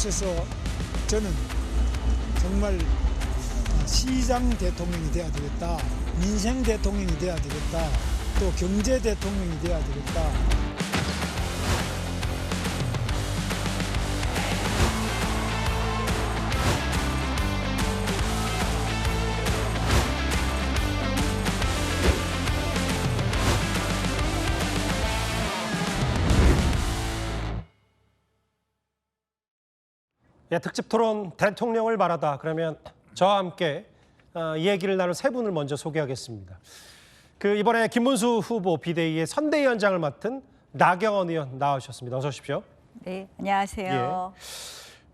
있어서 저는 정말 시장 대통령이 돼야 되겠다, 민생 대통령이 돼야 되겠다, 또 경제 대통령이 돼야 되겠다. 예, 특집 토론 대통령을 말하다. 그러면 저와 함께 이 얘기를 나눌 세 분을 먼저 소개하겠습니다. 이번에 김문수 후보 비대위의 선대위원장을 맡은 나경원 의원 나와주셨습니다. 어서 오십시오. 네, 안녕하세요. 예.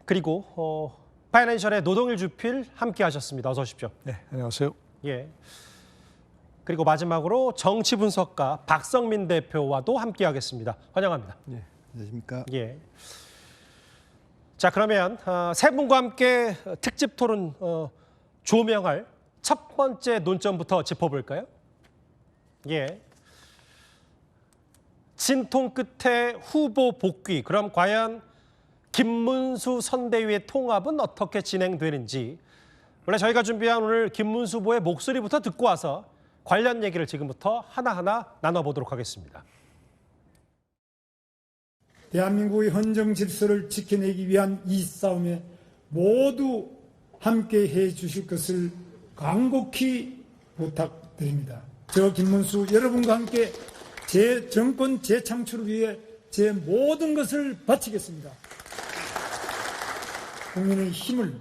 그리고 파이낸셜의 노동일 주필 함께 하셨습니다. 어서 오십시오. 네, 안녕하세요. 예. 그리고 마지막으로 정치 분석가 박성민 대표와도 함께 하겠습니다. 환영합니다. 네, 안녕하십니까. 예. 자, 그러면 세 분과 함께 특집 토론 조명할 첫 번째 논점부터 짚어볼까요? 예. 진통 끝에 후보 복귀. 그럼 과연 김문수 선대위의 통합은 어떻게 진행되는지. 원래 저희가 준비한 오늘 김문수 후보의 목소리부터 듣고 와서 관련 얘기를 지금부터 하나하나 나눠보도록 하겠습니다. 대한민국의 헌정 질서를 지켜내기 위한 이 싸움에 모두 함께 해 주실 것을 간곡히 부탁드립니다. 저 김문수 여러분과 함께 제 정권 재창출을 위해 제 모든 것을 바치겠습니다. 국민의 힘을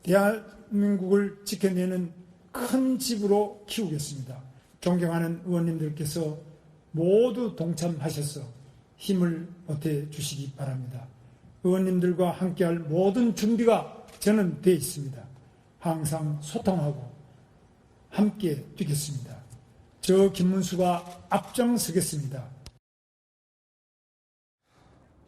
대한민국을 지켜내는 큰 집으로 키우겠습니다. 존경하는 의원님들께서 모두 동참하셔서 힘을 보태 주시기 바랍니다. 의원님들과 함께할 모든 준비가 저는 돼 있습니다. 항상 소통하고 함께 뛰겠습니다. 저 김문수가 앞장서겠습니다.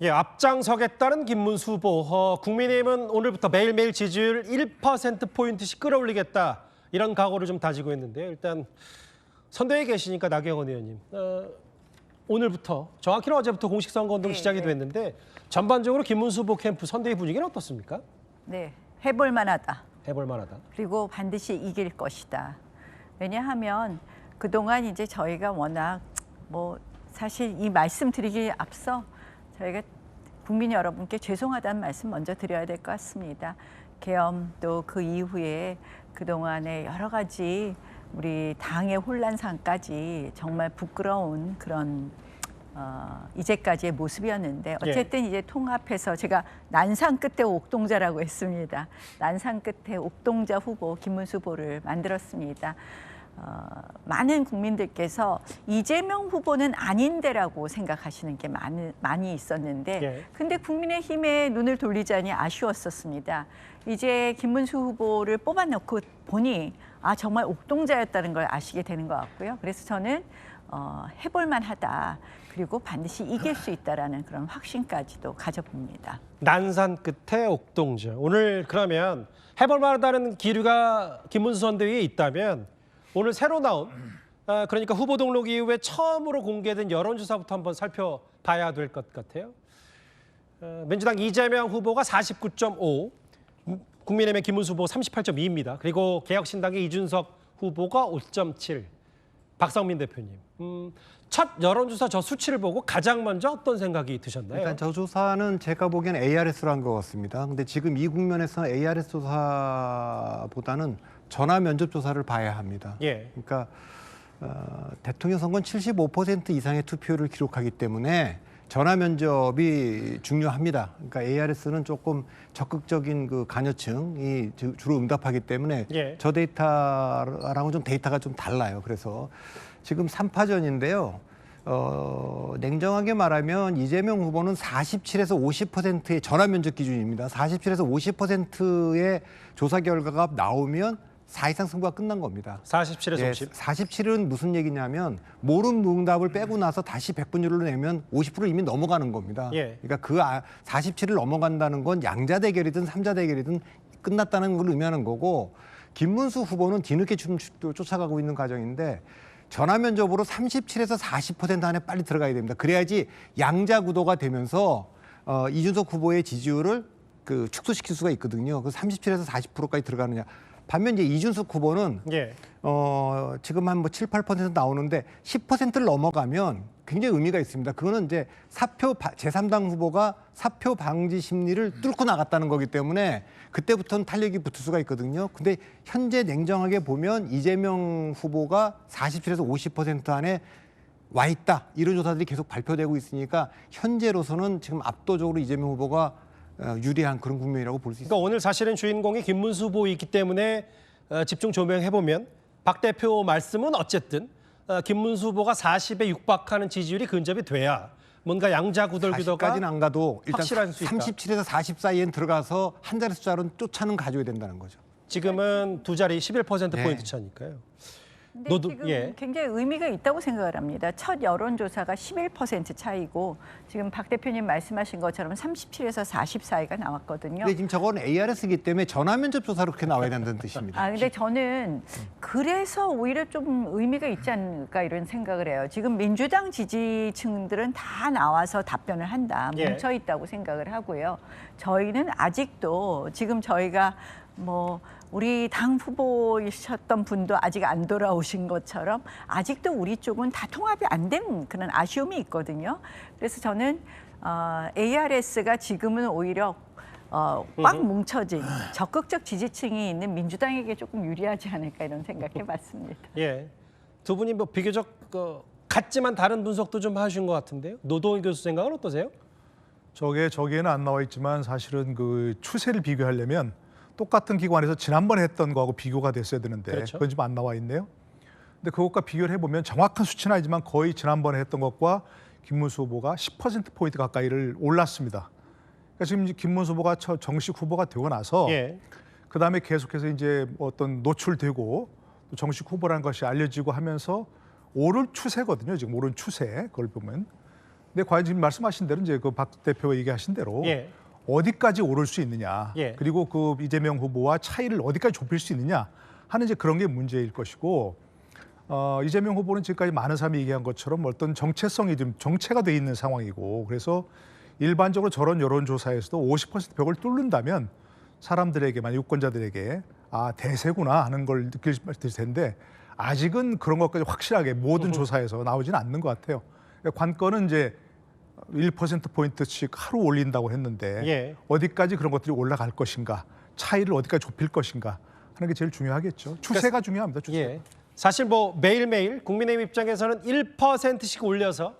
예, 앞장서겠다는 김문수 후보. 국민의힘은 오늘부터 매일매일 지지율 1%포인트씩 끌어올리겠다. 이런 각오를 좀 다지고 있는데요. 일단 선대위에 계시니까 나경원 의원님. 오늘부터, 정확히는 어제부터 공식 선거운동 시작이 됐는데 전반적으로 김문수 후보 캠프 선대위 분위기는 어떻습니까? 네, 해볼 만하다. 해볼 만하다. 그리고 반드시 이길 것이다. 왜냐하면 그동안 이제 저희가 워낙 사실 이 말씀 드리기 앞서 저희가 국민 여러분께 죄송하다는 말씀 먼저 드려야 될 것 같습니다. 계엄 또 그 이후에 그동안의 여러 가지 우리 당의 혼란상까지 정말 부끄러운 그런 이제까지의 모습이었는데 어쨌든 이제 통합해서 제가 난상 끝에 옥동자라고 했습니다. 난상 끝에 옥동자 후보 김문수 후보를 만들었습니다. 많은 국민들께서 이재명 후보는 아닌데라고 생각하시는 게 많이 있었는데 근데 국민의힘에 눈을 돌리자니 아쉬웠었습니다. 이제 김문수 후보를 뽑아놓고 보니 정말 옥동자였다는 걸 아시게 되는 것 같고요. 그래서 저는 해볼 만하다. 그리고 반드시 이길 수 있다라는 그런 확신까지도 가져봅니다. 난산 끝에 옥동자. 오늘 그러면 해볼 만하다는 기류가 김문수 선대위에 있다면 오늘 새로 나온 그러니까 후보 등록 이후에 처음으로 공개된 여론조사부터 한번 살펴봐야 될 것 같아요. 민주당 이재명 후보가 49.5, 국민의힘의 김문수 후보 38.2입니다. 그리고 개혁신당의 이준석 후보가 5.7. 박성민 대표님, 첫 여론조사 저 수치를 보고 가장 먼저 어떤 생각이 드셨나요? 일단 저 조사는 제가 보기엔 ARS로 한 것 같습니다. 근데 지금 이 국면에서 ARS 조사보다는 전화 면접 조사를 봐야 합니다. 예. 그러니까 대통령 선거는 75% 이상의 투표를 기록하기 때문에 전화 면접이 중요합니다. 그러니까 ARS는 조금 적극적인 그 관여층이 주로 응답하기 때문에 저 데이터랑은 좀 데이터가 좀 달라요. 그래서 지금 3파전인데요. 냉정하게 말하면 이재명 후보는 47에서 50%의 전화 면접 기준입니다. 47에서 50%의 조사 결과가 나오면 사실상 승부가 끝난 겁니다. 47에서 50? 47은 무슨 얘기냐면 모름 응답을 빼고 나서 다시 100분율로 내면 50%를 이미 넘어가는 겁니다. 그러니까 47을 넘어간다는 건 양자 대결이든 삼자 대결이든 끝났다는 걸 의미하는 거고 김문수 후보는 뒤늦게 쫓아가고 있는 과정인데 전화 면접으로 37에서 40% 안에 빨리 들어가야 됩니다. 그래야지 양자 구도가 되면서 이준석 후보의 지지율을 그 축소시킬 수가 있거든요. 그 37에서 40%까지 들어가느냐. 반면 이제 이준석 후보는 예. 지금 한 뭐 7, 8% 나오는데 10%를 넘어가면 굉장히 의미가 있습니다. 그거는 이제 제3당 후보가 사표 방지 심리를 뚫고 나갔다는 거기 때문에 그때부터는 탄력이 붙을 수가 있거든요. 근데 현재 냉정하게 보면 이재명 후보가 47에서 50% 안에 와 있다. 이런 조사들이 계속 발표되고 있으니까 현재로서는 지금 압도적으로 이재명 후보가 유리한 그런 국면이라고 볼 수 있습니다. 그러니까 오늘 사실은 주인공이 김문수 후보이기 때문에 집중 조명해 보면 박 대표 말씀은 어쨌든 김문수 후보가 40에 육박하는 지지율이 근접이 돼야 뭔가 양자 구돌구도가 40까지는 안 가도 일단 확실할 수 있다. 37에서 40 사이엔 들어가서 한 자리 숫자로는 쫓아는 가져야 된다는 거죠. 지금은 두 자리 11% 네. 포인트 차니까요. 근데 너도- 지금 예. 굉장히 의미가 있다고 생각을 합니다. 첫 여론조사가 11% 차이고 지금 박 대표님 말씀하신 것처럼 37에서 40 사이가 나왔거든요. 근데 지금 저건 ARS이기 때문에 전화 면접 조사로 그렇게 나와야 된다는 뜻입니다. 아, 근데 저는 그래서 오히려 좀 의미가 있지 않을까 이런 생각을 해요. 지금 민주당 지지층들은 다 나와서 답변을 한다. 예. 뭉쳐 있다고 생각을 하고요. 저희는 아직도 지금 저희가 뭐 우리 당 후보이셨던 분도 아직 안 돌아오신 것처럼 아직도 우리 쪽은 다 통합이 안 된 그런 아쉬움이 있거든요. 그래서 저는 ARS가 지금은 오히려 꽉 뭉쳐진 적극적 지지층이 있는 민주당에게 조금 유리하지 않을까 이런 생각해봤습니다. 예. 두 분이 뭐 비교적 같지만 다른 분석도 좀 하신 것 같은데요. 노동희 교수 생각은 어떠세요? 저기에는 안 나와 있지만 사실은 그 추세를 비교하려면 똑같은 기관에서 지난번에 했던 거하고 비교가 됐어야 되는데 그렇죠. 그건 지금 안 나와 있네요. 근데 그것과 비교를 해보면 정확한 수치는 아니지만 거의 지난번에 했던 것과 김문수 후보가 10%포인트 가까이를 올랐습니다. 그러니까 지금 이제 김문수 후보가 정식 후보가 되고 나서 예. 그다음에 계속해서 이제 어떤 노출되고 또 정식 후보라는 것이 알려지고 하면서 오를 추세거든요. 지금 오른 추세 그걸 보면. 근데 과연 지금 말씀하신 대로 이제 그 박 대표가 얘기하신 대로 예. 어디까지 오를 수 있느냐, 예. 그리고 그 이재명 후보와 차이를 어디까지 좁힐 수 있느냐 하는 이제 그런 게 문제일 것이고, 이재명 후보는 지금까지 많은 사람이 얘기한 것처럼 어떤 정체성이 좀 정체가 돼 있는 상황이고, 그래서 일반적으로 저런 여론조사에서도 50% 벽을 뚫는다면 사람들에게만 유권자들에게 아 대세구나 하는 걸 느낄 텐데 아직은 그런 것까지 확실하게 모든 조사에서 나오지는 않는 것 같아요. 관건은 이제 1%포인트씩 하루 올린다고 했는데 예. 어디까지 그런 것들이 올라갈 것인가, 차이를 어디까지 좁힐 것인가 하는 게 제일 중요하겠죠. 추세가 중요합니다. 추세. 예. 사실 뭐 매일매일 국민의힘 입장에서는 1%씩 올려서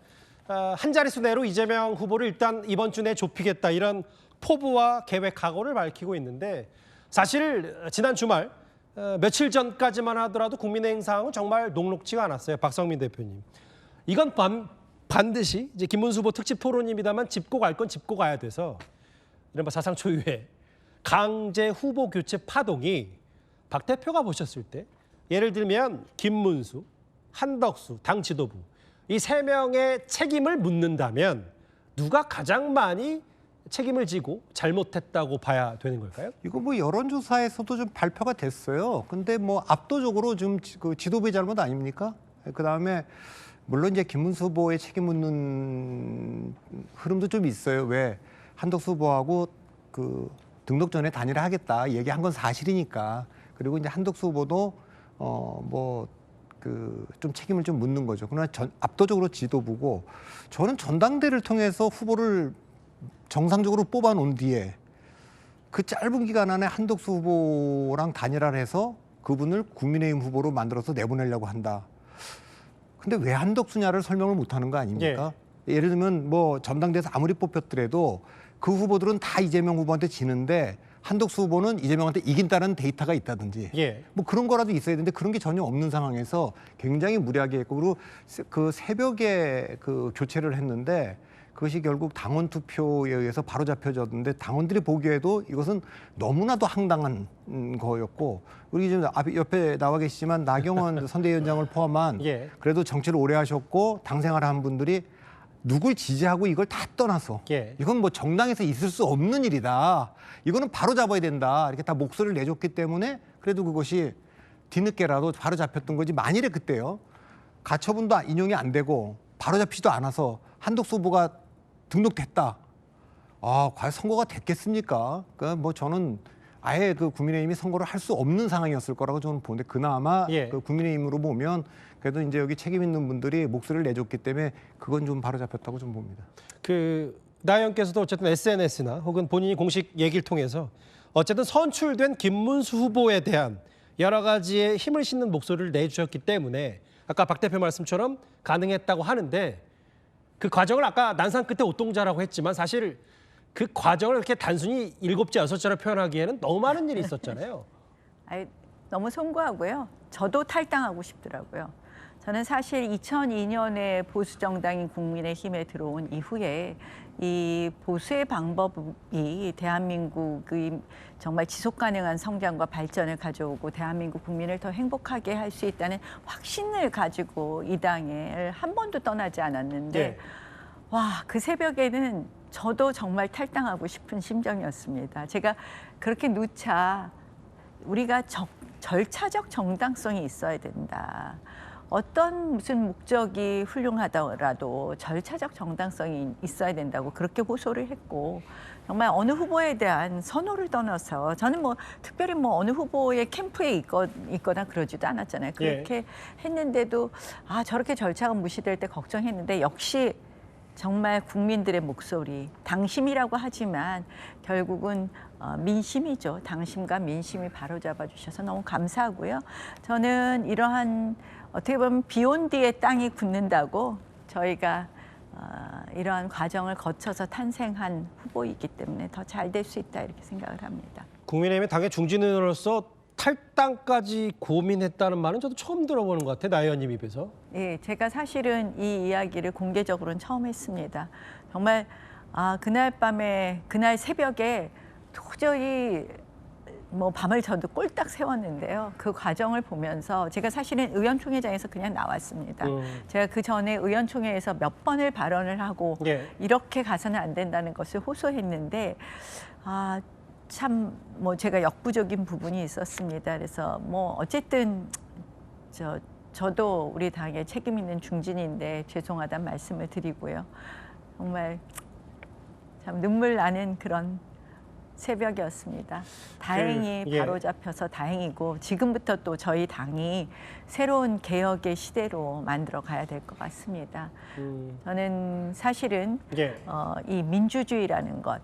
한 자릿수 내로 이재명 후보를 일단 이번 주 내에 좁히겠다 이런 포부와 계획 각오를 밝히고 있는데 사실 지난 주말 며칠 전까지만 하더라도 국민의힘 상황은 정말 녹록지가 않았어요. 박성민 대표님. 이건 반드시 이제 김문수 후보 특집 토론입니다만 짚고 갈 건 짚고 가야 돼서 이른바 사상 초유의 강제 후보 교체 파동이 박 대표가 보셨을 때 예를 들면 김문수, 한덕수, 당 지도부 이 세 명의 책임을 묻는다면 누가 가장 많이 책임을 지고 잘못했다고 봐야 되는 걸까요? 이거 뭐 여론조사에서도 좀 발표가 됐어요. 근데 뭐 압도적으로 좀 그 지도부의 잘못 아닙니까? 그 다음에 물론 이제 김문수 후보의 책임 묻는 흐름도 좀 있어요. 왜 한덕수 후보하고 그 등록 전에 단일화하겠다 얘기한 건 사실이니까. 그리고 이제 한덕수 후보도 뭐 그 좀 책임을 좀 묻는 거죠. 그러나 압도적으로 지도부고 저는 전당대를 통해서 후보를 정상적으로 뽑아놓은 뒤에 그 짧은 기간 안에 한덕수 후보랑 단일화를 해서 그분을 국민의힘 후보로 만들어서 내보내려고 한다. 근데 왜 한덕수냐를 설명을 못하는 거 아닙니까? 예를 들면 뭐 전당대에서 아무리 뽑혔더라도 그 후보들은 다 이재명 후보한테 지는데 한덕수 후보는 이재명한테 이긴다는 데이터가 있다든지 예. 뭐 그런 거라도 있어야 되는데 그런 게 전혀 없는 상황에서 굉장히 무리하게 했고 그리고 그 새벽에 그 교체를 했는데 그것이 결국 당원 투표에 의해서 바로 잡혀졌는데 당원들이 보기에도 이것은 너무나도 황당한 거였고 우리 지금 옆에 나와 계시지만 나경원 선대위원장을 포함한 예. 그래도 정치를 오래 하셨고 당 생활을 한 분들이 누굴 지지하고 이걸 다 떠나서 예. 이건 뭐 정당에서 있을 수 없는 일이다. 이거는 바로 잡아야 된다. 이렇게 다 목소리를 내줬기 때문에 그래도 그것이 뒤늦게라도 바로 잡혔던 거지. 만일에 그때요. 가처분도 인용이 안 되고 바로 잡히지도 않아서 한덕수 후보가 등록됐다. 과연 선거가 됐겠습니까? 그러니까 뭐 저는 아예 그 국민의힘이 선거를 할 수 없는 상황이었을 거라고 저는 보는데 그나마 예. 그 국민의힘으로 보면 그래도 이제 여기 책임 있는 분들이 목소리를 내줬기 때문에 그건 좀 바로잡혔다고 좀 봅니다. 그 나 의원께서도 어쨌든 SNS나 혹은 본인이 공식 얘기를 통해서 어쨌든 선출된 김문수 후보에 대한 여러 가지의 힘을 싣는 목소리를 내주셨기 때문에 아까 박 대표 말씀처럼 가능했다고 하는데 그 과정을 아까 난상 끝에 옷동자라고 했지만 사실 그 과정을 이렇게 단순히 7자, 6자로 표현하기에는 너무 많은 일이 있었잖아요. 아이, 너무 송구하고요. 저도 탈당하고 싶더라고요. 저는 사실 2002년에 보수 정당인 국민의힘에 들어온 이후에 이 보수의 방법이 대한민국의 정말 지속 가능한 성장과 발전을 가져오고 대한민국 국민을 더 행복하게 할 수 있다는 확신을 가지고 이 당을 한 번도 떠나지 않았는데 예. 와, 그 새벽에는 저도 정말 탈당하고 싶은 심정이었습니다. 제가 그렇게 누차 우리가 절차적 정당성이 있어야 된다. 어떤 무슨 목적이 훌륭하더라도 절차적 정당성이 있어야 된다고 그렇게 호소를 했고 정말 어느 후보에 대한 선호를 떠나서 저는 뭐 특별히 뭐 어느 후보의 캠프에 있거나 그러지도 않았잖아요. 그렇게 했는데도 저렇게 절차가 무시될 때 걱정했는데 역시 정말 국민들의 목소리, 당심이라고 하지만 결국은 민심이죠. 당심과 민심이 바로잡아 주셔서 너무 감사하고요. 저는 이러한 어떻게 보면 비온 뒤에 땅이 굳는다고 저희가 이러한 과정을 거쳐서 탄생한 후보이기 때문에 더 잘 될 수 있다 이렇게 생각을 합니다. 국민의힘의 당의 중진으로서 탈당까지 고민했다는 말은 저도 처음 들어보는 것 같아요. 나 의원님 입에서. 예, 제가 사실은 이 이야기를 공개적으로는 처음 했습니다. 정말 그날 밤에 그날 새벽에 도저히 뭐 밤을 저도 꼴딱 새웠는데요. 그 과정을 보면서 제가 사실은 의원총회장에서 그냥 나왔습니다. 제가 그 전에 의원총회에서 몇 번을 발언을 하고 예. 이렇게 가서는 안 된다는 것을 호소했는데 참 뭐 제가 역부족인 부분이 있었습니다. 그래서 뭐 어쨌든 저도 우리 당의 책임 있는 중진인데 죄송하다는 말씀을 드리고요. 정말 참 눈물 나는 그런 새벽이었습니다. 다행히 예. 바로잡혀서 다행이고 지금부터 또 저희 당이 새로운 개혁의 시대로 만들어 가야 될 것 같습니다. 저는 사실은 예. 이 민주주의라는 것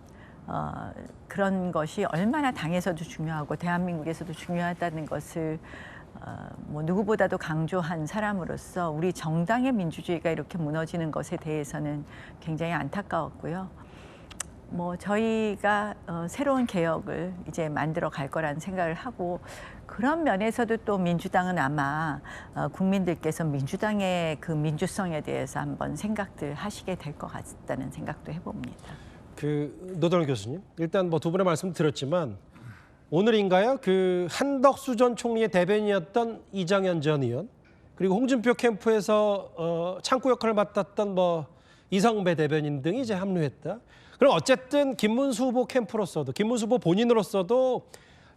그런 것이 얼마나 당에서도 중요하고 대한민국에서도 중요하다는 것을 뭐 누구보다도 강조한 사람으로서 우리 정당의 민주주의가 이렇게 무너지는 것에 대해서는 굉장히 안타까웠고요. 뭐 저희가 새로운 개혁을 이제 만들어 갈 거라는 생각을 하고 그런 면에서도 또 민주당은 아마 국민들께서 민주당의 그 민주성에 대해서 한번 생각들 하시게 될 것 같다는 생각도 해봅니다. 그 노동일 교수님, 일단 뭐 두 분의 말씀 들었지만 오늘인가요? 그 한덕수 전 총리의 대변인이었던 이장현 전 의원 그리고 홍준표 캠프에서 창구 역할을 맡았던 뭐 이성배 대변인 등이 이제 합류했다. 그럼 어쨌든 김문수 후보 캠프로서도 김문수 후보 본인으로서도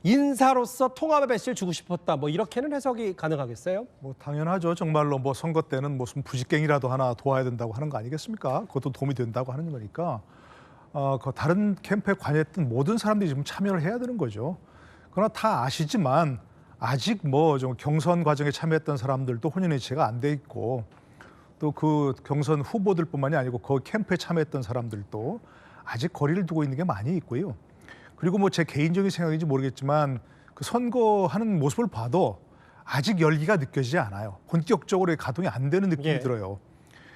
인사로서 통합의 메시지를 주고 싶었다. 뭐 이렇게는 해석이 가능하겠어요? 뭐 당연하죠. 정말로 뭐 선거 때는 무슨 부직갱이라도 하나 도와야 된다고 하는 거 아니겠습니까? 그것도 도움이 된다고 하는 거니까 그 다른 캠프에 관여했던 모든 사람들이 지금 참여를 해야 되는 거죠. 그러나 다 아시지만 아직 뭐 좀 경선 과정에 참여했던 사람들도 혼연일체가 안 돼 있고 또 그 경선 후보들뿐만이 아니고 그 캠프에 참여했던 사람들도 아직 거리를 두고 있는 게 많이 있고요. 그리고 뭐 제 개인적인 생각인지 모르겠지만 그 선거하는 모습을 봐도 아직 열기가 느껴지지 않아요. 본격적으로 가동이 안 되는 느낌이 예. 들어요.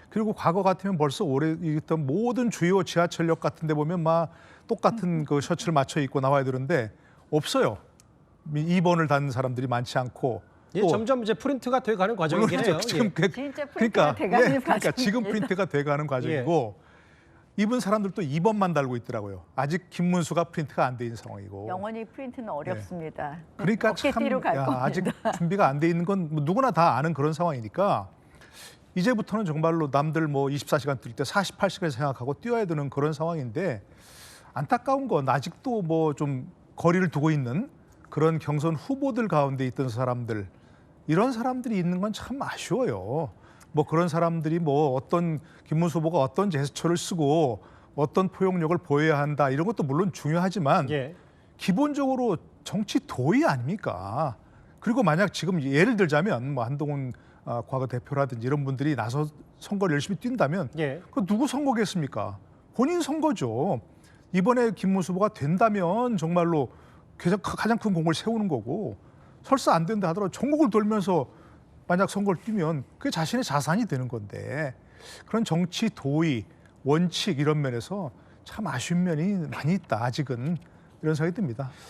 그리고 과거 같으면 벌써 오래 있던 모든 주요 지하철역 같은 데 보면 막 똑같은 그 셔츠를 맞춰 입고 나와야 되는데 없어요. 2번을 단 사람들이 많지 않고 예, 또 점점 이제 프린트가 돼가는 과정이긴 해요. 물론이죠. 지금 예. 진짜 프린트가 그러니까 돼가는 그러니까 과정입니다. 지금 프린트가 돼가는 과정이고 입은 사람들도 2번만 달고 있더라고요. 아직 김문수가 프린트가 안 돼 있는 상황이고. 영원히 프린트는 어렵습니다. 그러니까 어깨띠로 갈 겁니다. 아직 준비가 안 돼 있는 건뭐 누구나 다 아는 그런 상황이니까 이제부터는 정말로 남들 뭐 24시간 뛸 때 48시간 생각하고 뛰어야 되는 그런 상황인데 안타까운 건 아직도 뭐 좀 거리를 두고 있는 그런 경선 후보들 가운데 있던 사람들 이런 사람들이 있는 건 참 아쉬워요. 뭐 그런 사람들이 뭐 어떤 김문수 후보가 어떤 제스처를 쓰고 어떤 포용력을 보여야 한다 이런 것도 물론 중요하지만 예. 기본적으로 정치 도의 아닙니까? 그리고 만약 지금 예를 들자면 뭐 한동훈 과거 대표라든지 이런 분들이 나서 선거를 열심히 뛴다면 예. 그 누구 선거겠습니까? 본인 선거죠. 이번에 김문수 후보가 된다면 정말로 가장 큰 공을 세우는 거고 설사 안 된다 하더라도 전국을 돌면서 만약 선거를 뛰면 그게 자신의 자산이 되는 건데 그런 정치 도의, 원칙 이런 면에서 참 아쉬운 면이 많이 있다 아직은 이런 생각이 듭니다.